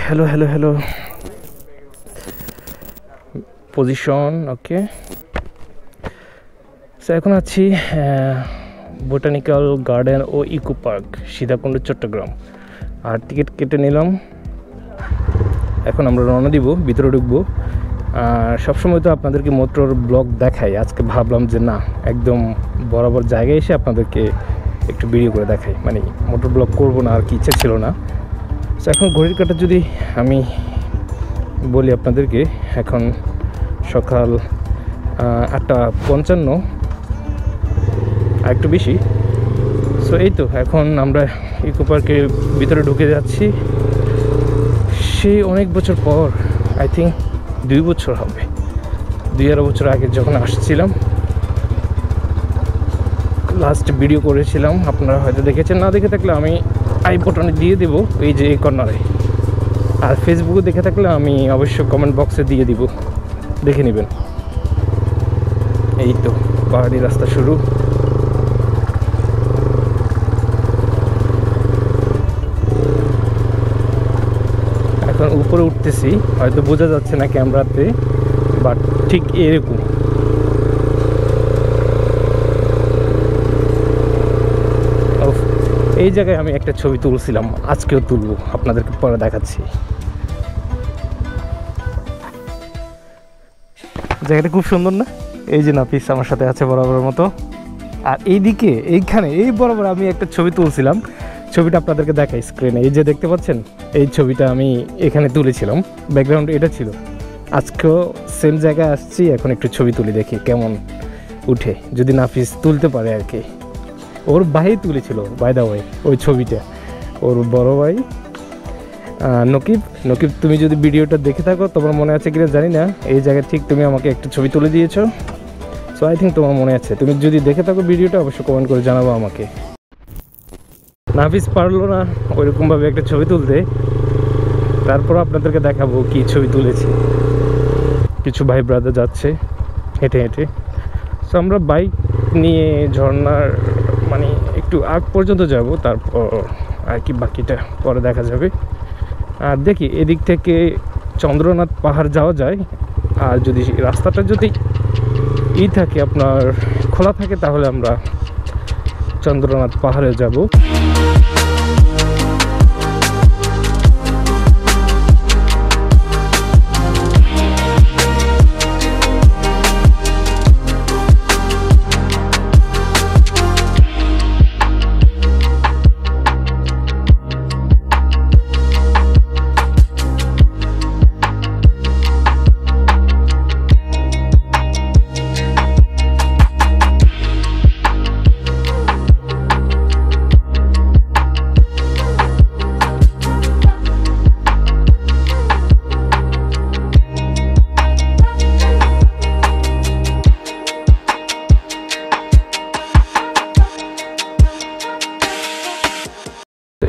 hello, hello, hello. Position, okay. So এখন আছি botanical garden ও eco park Sitakunda Chittagong. আর ticket কেটে নিলাম। এখন আমরা রওনা দিব, ভিতরে ঢুকবো। আর সবসময় তো আপনাদেরকে মোটর ব্লগ দেখাই, আজকে ভাবলাম যে না, একদম বরাবর জায়গায় এসে আপনাদেরকে একটু ভিডিও করে দেখাই। মানে মোটর ব্লগ করবো না আর কি, ইচ্ছে ছিল না। তো এখন ঘড়ির কাঁটা যদি আমি বলি আপনাদেরকে, এখন সকাল 8:55, আর একটু বেশি। সো এই তো এখন আমরা ইকো পার্কের ভিতরে ঢুকে যাচ্ছি। সেই অনেক বছর পর, আই থিঙ্ক 2 বছর হবে, 2.5 বছর আগে যখন আসছিলাম, লাস্ট ভিডিও করেছিলাম। আপনারা হয়তো দেখেছেন, না দেখে থাকলে আমি আই বটনে দিয়ে দেবো, এই যে এই কর্নারে। আর ফেসবুকে দেখে থাকলে আমি অবশ্যই কমেন্ট বক্সে দিয়ে দিব, দেখে নেবেন। এই তো পাহাড়ি রাস্তা শুরু। এখন উপরে উঠতেছি, হয়তো বোঝা যাচ্ছে না ক্যামেরাতে, বাট ঠিক এরকম। এই জায়গায় আমি একটা ছবি তুলছিলাম, আজকেও তুলবো, আপনাদেরকে পরে দেখাচ্ছি। জায়গাটা খুব সুন্দর না? এই যে নাফিস আমার সাথে আছে বরাবর মতো। আর এইদিকে এইখানে এই বরাবর আমি একটা ছবি তুলছিলাম, ছবিটা আপনাদেরকে দেখাই স্ক্রিনে। এই যে দেখতে পাচ্ছেন, এই ছবিটা আমি এখানে তুলেছিলাম, ব্যাকগ্রাউন্ড এটা ছিল। আজকেও সেম জায়গায় আসছি, এখন একটু ছবি তুলি, দেখি কেমন উঠে, যদি নাফিস তুলতে পারে আর কি। ওর ভাই তুলেছিল বাই দা ওয়ে ওই ছবিটা, ওর বড় ভাই নকিব। তুমি যদি ভিডিওটা দেখে থাকো, তোমার মনে আছে কিনা জানি না, এই জায়গায় ঠিক তুমি আমাকে একটা ছবি তুলে দিয়েছো। সো আই থিঙ্ক তোমার মনে আছে। তুমি যদি দেখে থাকো ভিডিওটা, অবশ্যই কমেন্ট করে জানাবো আমাকে। নাফিস পারলো না ওইরকমভাবে একটা ছবি তুলতে, তারপর আপনাদেরকে দেখাবো কি ছবি তুলেছি। কিছু ভাই ব্রাদার যাচ্ছে হেঁটে হেঁটে। সো আমরা বাইক নিয়ে ঝর্ণার মানে একটু আগ পর্যন্ত যাব, তারপর আর কি বাকিটা পরে দেখা যাবে। আর দেখি এদিক থেকে চন্দ্রনাথ পাহাড় যাওয়া যায়। আর যদি রাস্তাটা যদি থাকে, আপনার খোলা থাকে, তাহলে আমরা চন্দ্রনাথ পাহাড়ে যাব।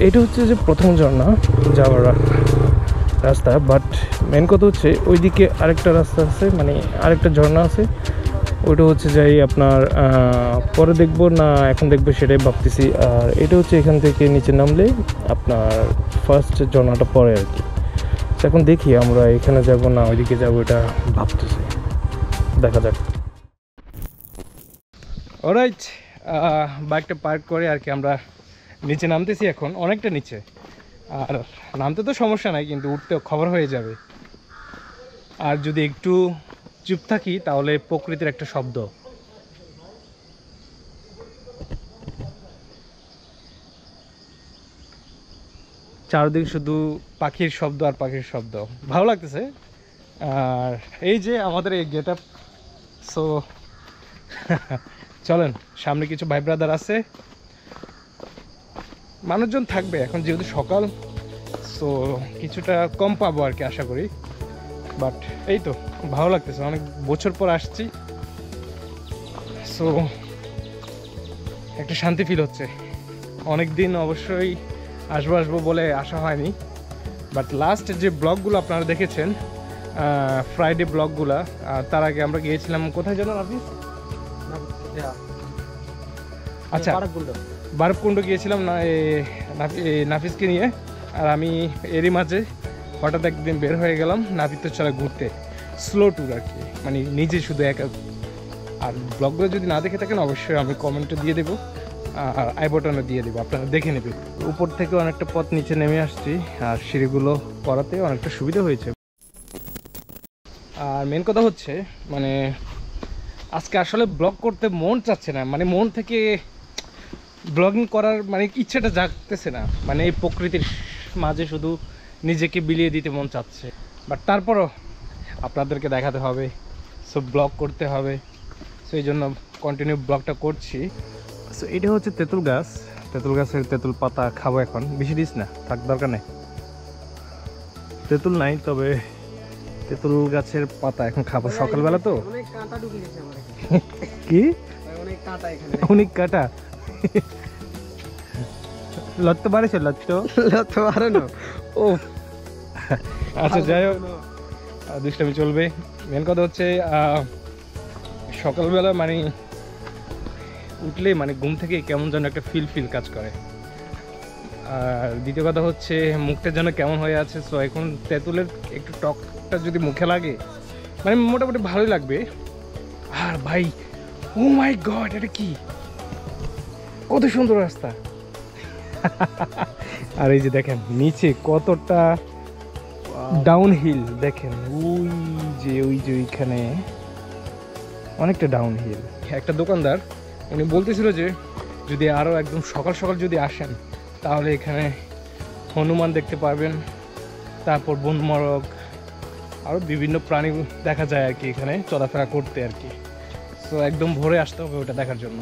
এটা হচ্ছে যে প্রথম ঝর্ণা যাওয়ার রাস্তা, বাট মেন কথা হচ্ছে ওইদিকে আরেকটা রাস্তা আছে, মানে আরেকটা ঝর্ণা আছে। ওইটা হচ্ছে যাই আপনার পরে দেখবো না এখন দেখবো, সেটাই ভাবতেছি। আর এটা হচ্ছে এখান থেকে নিচে নামলে আপনার ফার্স্ট ঝর্ণাটা পরে আর কি। এখন দেখি আমরা এখানে যাব না ওইদিকে যাব, এটা ভাবতেছি, দেখা যাক। অলরাইট, বাইকটা পার্ক করে আর কি আমরা নিচে নামতেছি। এখন অনেকটা নিচে, আর নামতে তো সমস্যা নাই, কিন্তু উঠতে খবর হয়ে যাবে। আর যদি একটু চুপ থাকি, তাহলে প্রকৃতির একটা শব্দ, চারদিকে শুধু পাখির শব্দ আর পাখির শব্দ, ভালো লাগতেছে। আর এই যে আমাদের এই গেট আপ। সো চলেন, সামনে কিছু ভাই ব্রাদার আছে, মানুষজন থাকবে এখন যেহেতু সকাল, সো কিছুটা কম পাবো আর কি আশা করি। বাট এই তো ভালো লাগতেছে, অনেক বছর পর আসছি, সো একটা শান্তি ফিল হচ্ছে। অনেক দিন অবশ্যই আসবো বলে আসা হয়নি, বাট লাস্ট যে ব্লগগুলো আপনারা দেখেছেন, ফ্রাইডে ব্লগগুলা, তার আগে আমরা গিয়েছিলাম কোথায় যেন আপনি, আচ্ছা বারবকুণ্ড গিয়েছিলাম না নাফিসকে নিয়ে। আর আমি এরই মাঝে হঠাৎ একদিন বের হয়ে গেলাম নাপিতের চলে ঘুরতে, স্লো ট্যুর আর কি, মানে নিজে শুধু একা। আর ব্লগগুলো যদি না দেখে থাকেন অবশ্যই আমি কমেন্টে দিয়ে দেবো আর আই বাটনে দিয়ে দেবো, আপনারা দেখে নেবেন। উপর থেকে অনেকটা পথ নিচে নেমে আসছি আর সিঁড়িগুলো করাতে অনেকটা সুবিধা হয়েছে। আর মেন কথা হচ্ছে মানে আজকে আসলে ব্লগ করতে মন চাচ্ছে না, মানে মন থেকে ব্লগিং করার মানে ইচ্ছাটা জাগতেছে না, মানে এই প্রকৃতির মাঝে শুধু নিজেকে বিলিয়ে দিতে মন চাচ্ছে। বাট তারপরও আপনাদেরকে দেখাতে হবে, সো ব্লগ করতে হবে, সো এই জন্য কন্টিনিউ ব্লগটা করছি। সো এটা হচ্ছে তেঁতুল গাছ, তেঁতুল গাছের তেঁতুল পাতা খাবো এখন, বেশি দিস না, থাক দরকার নেই। তেঁতুল নাই, তবে তেঁতুল গাছের পাতা এখন খাবো সকালবেলা তো। কি অনেক কাটা লড়তে পারেছ? লড়তে পারে না ও আচ্ছা, যাই হোক দুষ্টামি চলবে। মেন কথা হচ্ছে সকালবেলা মানে উঠলে মানে ঘুম থেকে কেমন যেন একটা ফিল কাজ করে। আর দ্বিতীয় কথা হচ্ছে মুখটা যেন কেমন হয়ে আছে। সো এখন তেঁতুলের একটু টকটা যদি মুখে লাগে মানে মোটামুটি ভালোই লাগবে। আর ভাই ও মাই গড, এটা কি কত সুন্দর রাস্তা! আর এই যে দেখেন নিচে কতটা ডাউন হিল, দেখেন ওই যে ওইখানে অনেকটা ডাউন হিল। একটা দোকানদার উনি বলতেছিল যে যদি আরও একদম সকাল সকাল যদি আসেন তাহলে এখানে হনুমান দেখতে পারবেন, তারপর বনমরগ, আরও বিভিন্ন প্রাণী দেখা যায় আর কি এখানে চলাফেরা করতে আর কি। সো একদম ভোরে আসতে হবে ওটা দেখার জন্য।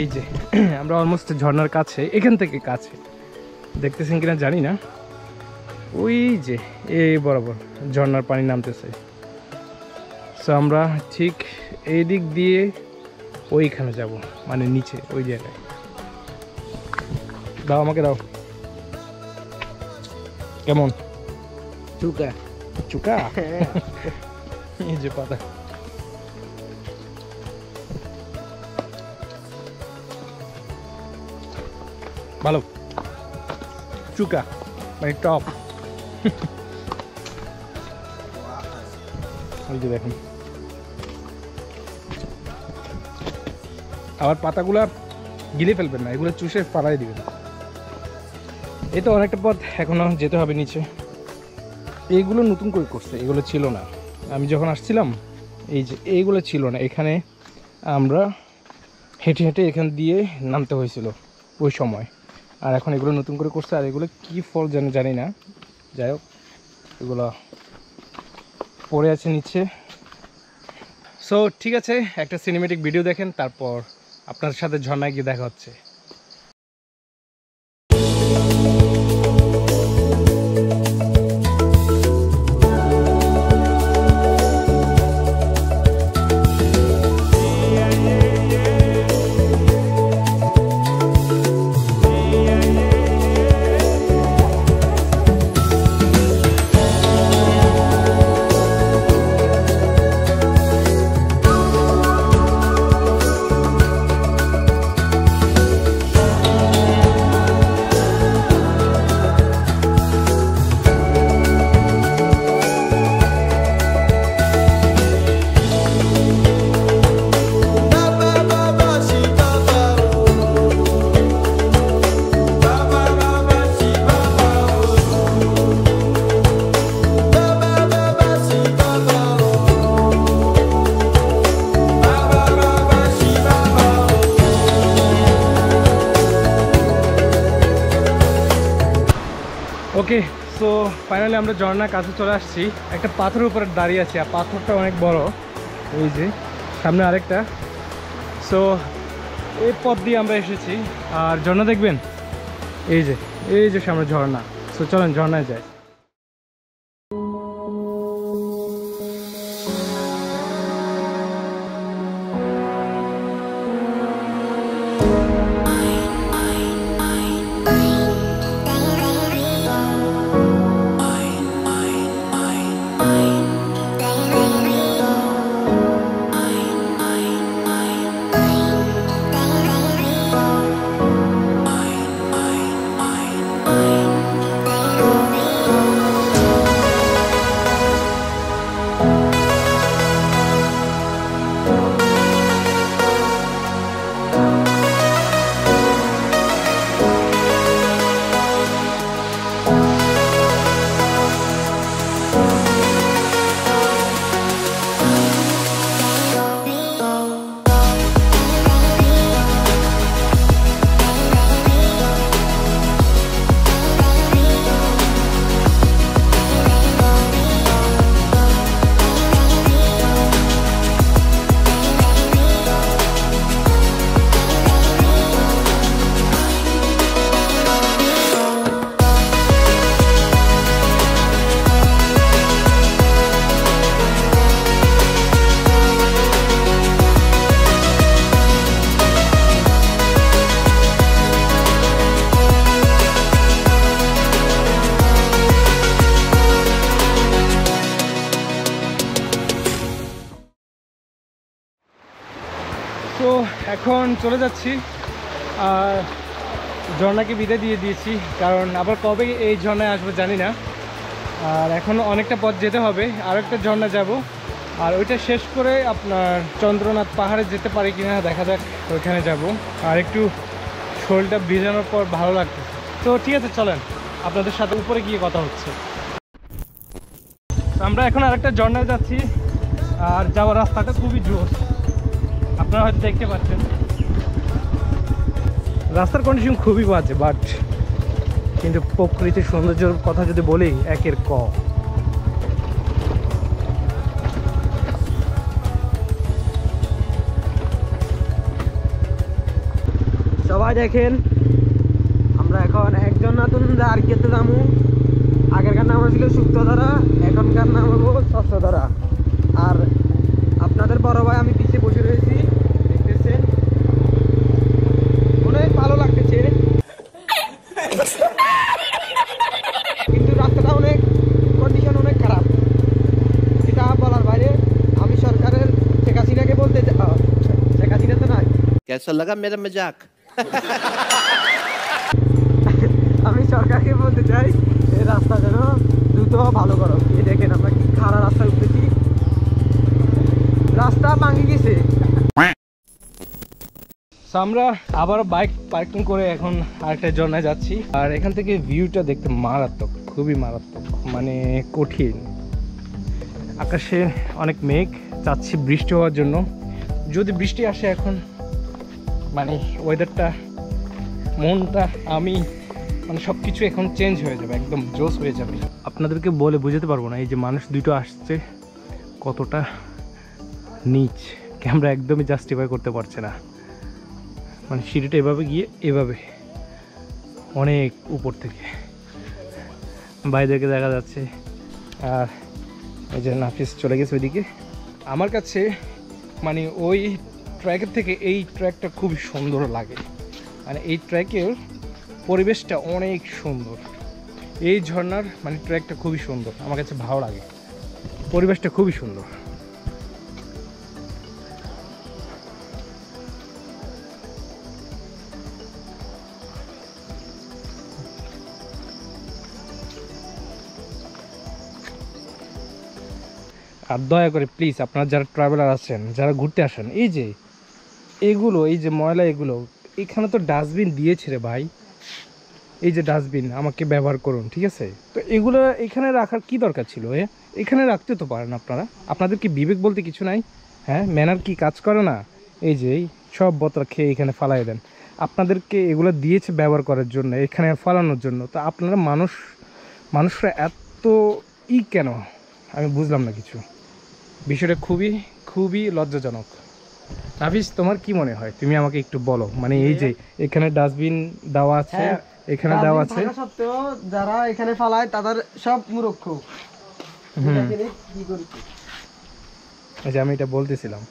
এই যে আমরা অলমোস্ট ঝর্ণার কাছে, এখান থেকে কাছে, দেখতেছেন কিনা জানি না, ওই যে এই বরাবর ঝর্ণার পানি নামতেছে। সো আমরা ঠিক এই দিক দিয়ে ওইখানে যাব, মানে নিচে ওই জায়গায়। দাও আমাকে দাও। কেমন চুকা চুকা? এই যে পাতা, ভালো চুকা মানে টপ। এই যে দেখুন, আবার পাতাগুলা গিলে ফেলবেন না, এগুলো চুষে পাড়াই দিবেন। এই তো অনেকটা পথ এখনো যেতে হবে নিচে। এইগুলো নতুন করে করছে, এগুলো ছিল না আমি যখন আসছিলাম। এই যে এইগুলো ছিল না, এখানে আমরা হেঁটে হেঁটে এখান দিয়ে নামতে হয়েছিল ওই সময়। আর এখন এগুলো নতুন করে করছে, আর এগুলো কী ফল জানি না। যাই হোক এগুলো পড়ে আছে নিচে। সো ঠিক আছে, একটা সিনেমেটিক ভিডিও দেখেন, তারপর আপনার সাথে ঝর্ণায় গিয়ে দেখা হচ্ছে। ওকে, সো ফাইনালি আমরা ঝর্ণার কাছে চলে আসছি। একটা পাথরের উপরে দাঁড়িয়ে আছি, আর পাথরটা অনেক বড়। এই যে সামনে আরেকটা। সো এই পথ দিয়ে আমরা এসেছি, আর ঝর্ণা দেখবেন এই যে সামনে ঝর্ণা। সো চলেন ঝর্ণায় যাই। তো এখন চলে যাচ্ছি, আর ঝর্ণাকে বিদায় দিয়ে দিয়েছি, কারণ আবার কবে এই ঝর্ণায় আসবো জানি না। আর এখন অনেকটা পথ যেতে হবে, আর একটা ঝর্ণা যাব, আর ওইটা শেষ করে আপনার চন্দ্রনাথ পাহাড়ে যেতে পারি কিনা দেখা যাক, ওইখানে যাব। আর একটু শরীরটা ভিজানোর পর ভালো লাগছে। তো ঠিক আছে, চলেন আপনাদের সাথে উপরে গিয়ে কথা হচ্ছে। আমরা এখন আরেকটা ঝর্ণায় যাচ্ছি, আর যাওয়ার রাস্তাটা খুবই জোর, আপনারা হয়তো দেখতে পাচ্ছেন। রাস্তার কন্ডিশন খুবই বাজে, বাট কিন্তু প্রকৃতির সৌন্দর্যের কথা যদি বলি, একের ক। সবাই দেখেন, আমরা এখন একজন নতুন আর কেতে যাবো। আগেরকার নাম ছিল সুক্তধারা, এখনকার নাম হলো স্বচ্ছধারা। আর আপনাদের বড় ভাই আমি পিছিয়ে বসে রয়েছি, দেখতেছেন, অনেক ভালো লাগতেছে। কিন্তু রাস্তাটা অনেক কন্ডিশন অনেক খারাপ, এটা বলার বাইরে। আমি সরকারের শেখ হাসিনাকে বলতে শেখ হাসিনা তো নাই, कैसा लगा मेरा मजाक? আমি সরকারকে বলতে চাই এই রাস্তা যেন দ্রুত ভালো করো। এই দেখেন আমরা কি খারাপ রাস্তায় উঠতেছি, রাস্তা ভাঙে গেছে। আমরা আবারও বাইক পার্কিং করে এখন আরেকটা ঝর্ণায় যাচ্ছি, আর এখান থেকে ভিউটা দেখতে মারাত্মক, খুবই মারাত্মক, মানে কঠিন। আকাশে অনেক মেঘ, চাচ্ছি বৃষ্টি হওয়ার জন্য। যদি বৃষ্টি আসে এখন, মানে ওয়েদারটা, মনটা, আমি মানে সব কিছু এখন চেঞ্জ হয়ে যাবে, একদম জোশ হয়ে যাবে। আপনাদেরকে বলে বুঝাতে পারবো না, এই যে মানুষ দুটো আসছে কতটা নিচ, ক্যামেরা একদমই জাস্টিফাই করতে পারছে না। মানে সিঁড়িটা এভাবে গিয়ে এভাবে অনেক উপর থেকে বাইরেকে দেখা যাচ্ছে। আর এই যে নাফিস চলে গেছে ওইদিকে। আমার কাছে মানে ওই ট্র্যাকের থেকে এই ট্র্যাকটা খুবই সুন্দর লাগে, মানে এই ট্র্যাকের পরিবেশটা অনেক সুন্দর। এই ঝর্ণার মানে ট্র্যাকটা খুবই সুন্দর, আমার কাছে ভালো লাগে, পরিবেশটা খুবই সুন্দর। আর দয়া করে প্লিজ আপনারা যারা ট্রাভেলার আছেন, যারা ঘুরতে আসেন, এই যে এগুলো, এই যে ময়লা, এগুলো এখানে তো ডাস্টবিন দিয়েছে রে ভাই, এই যে ডাস্টবিন আমাকে ব্যবহার করুন, ঠিক আছে? তো এগুলো এখানে রাখার কি দরকার ছিল? এখানে রাখতে তো পারেন আপনারা, আপনাদের কি বিবেক বলতে কিছু নাই? হ্যাঁ, ম্যানার কি কাজ করে না? এই যে এই সব বোতল খেয়ে এখানে ফালাই দেন। আপনাদেরকে এগুলো দিয়েছে ব্যবহার করার জন্য, এখানে ফালানোর জন্য, তো আপনারা মানুষরা এত কেন, আমি বুঝলাম না কিছু। বিষয়টা খুবই খুবই লজ্জাজনক। নাফিস, তোমার কি মনে হয়? তুমি আমাকে একটু বলো। মানে এই যে এখানে ডাস্টবিন দেওয়া আছে, এখানে দেওয়া আছে, সত্ত্বেও যারা এখানে ফালায় তাদের সব মূর্খ। এই যে আমি এটা বলতেছিলাম।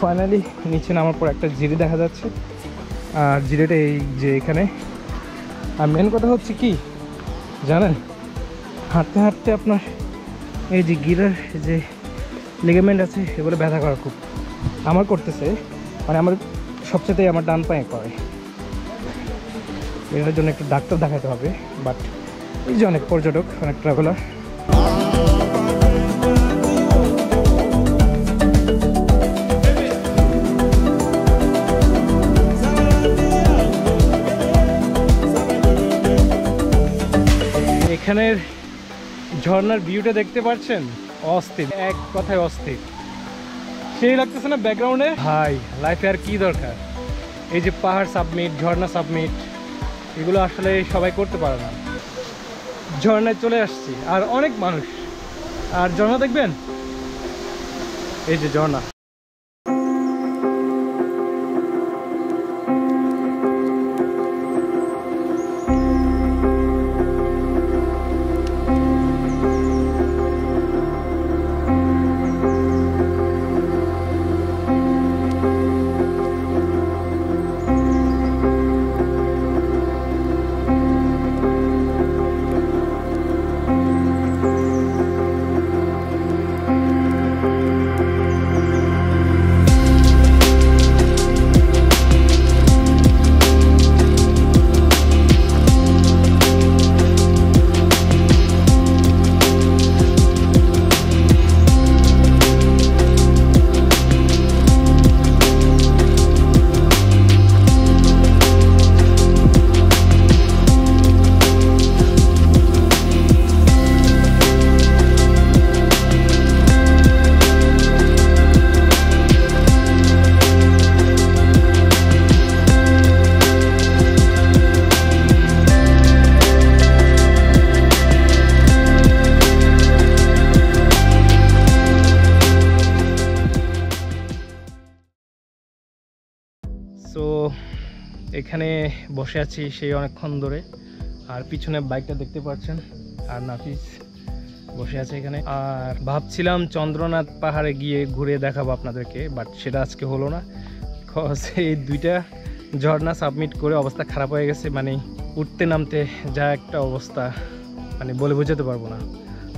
ফাইনালি নিচে নামার পর একটা জিরি দেখা যাচ্ছে, আর জিরিটা এই যে এখানে। আর মেন কথা হচ্ছে কি জানেন, হাঁটতে হাঁটতে আপনার এই যে গিরার যে লিগামেন্ট আছে এগুলো ব্যথা করা খুব, আমার করতেছে, মানে আমার সবচেয়ে আমার ডান পায়ে করে। এটার জন্য একটু ডাক্তার দেখাতে হবে, বাট এই যে অনেক পর্যটক, অনেক ট্রাভেলার। এখানের ঝর্ণার ভিউটা দেখতে পাচ্ছেন, অস্থির, এক কথায় অস্থির। সেই লাগতেছে না ব্যাকগ্রাউন্ডে? ভাই লাইফে আর কি দরকার? এই যে পাহাড় সাবমিট, ঝর্ণা সাবমিট, এগুলো আসলে সবাই করতে পারে না। ঝর্ণায় চলে আসছি, আর অনেক মানুষ, আর ঝর্ণা দেখবেন এই যে ঝর্ণা। সো এখানে বসে আছি সেই অনেকক্ষণ ধরে, আর পিছনে বাইকটা দেখতে পাচ্ছেন, আর নাফিস বসে আছে এখানে। আর ভাবছিলাম চন্দ্রনাথ পাহাড়ে গিয়ে ঘুরে দেখাবো আপনাদেরকে, বাট সেটা আজকে হলো না। বিকজ এই দুইটা ঝর্ণা সাবমিট করে অবস্থা খারাপ হয়ে গেছে, মানে উঠতে নামতে যা একটা অবস্থা, মানে বলে বোঝাতে পারবো না।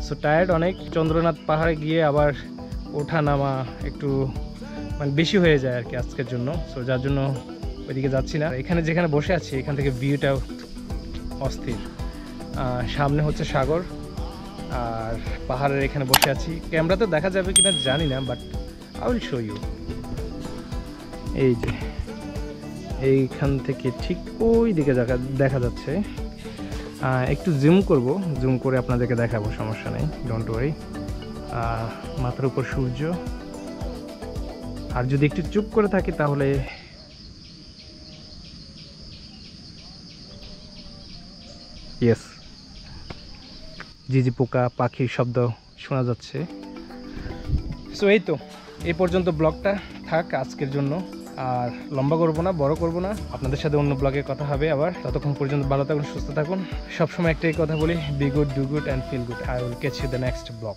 সো টায়ার্ড অনেক, চন্দ্রনাথ পাহাড়ে গিয়ে আবার ওঠা নামা একটু মানে বেশি হয়ে যায় আর কি আজকের জন্য। সো যার জন্য ওইদিকে যাচ্ছি না। এখানে যেখানে বসে আছি এখান থেকে ভিউটাও অস্থির, সামনে হচ্ছে সাগর, আর পাহাড়ের এখানে বসে আছি। ক্যামেরাতে দেখা যাবে কিনা জানি না, but I will show you. এই যে এইখান থেকে ঠিক ওই দিকে দেখা যাচ্ছে। একটু জুম করব, জুম করে আপনাদেরকে দেখাবো, সমস্যা নেই, ডোন্ট ওয়ারি। মাথার উপর সূর্য, আর যদি একটু চুপ করে থাকি তাহলে ইয়েস, ঝিঝি পোকা পাখির শব্দ শোনা যাচ্ছে। সো এই তো, এই পর্যন্ত ব্লগটা থাক আজকের জন্য, আর লম্বা করবো না, বড় করবো না। আপনাদের সাথে অন্য ব্লগে কথা হবে আবার। ততক্ষণ পর্যন্ত ভালো থাকুন, সুস্থ থাকুন। সবসময় একটাই কথা বলি, be good, do good and feel good. I will catch you the next blog.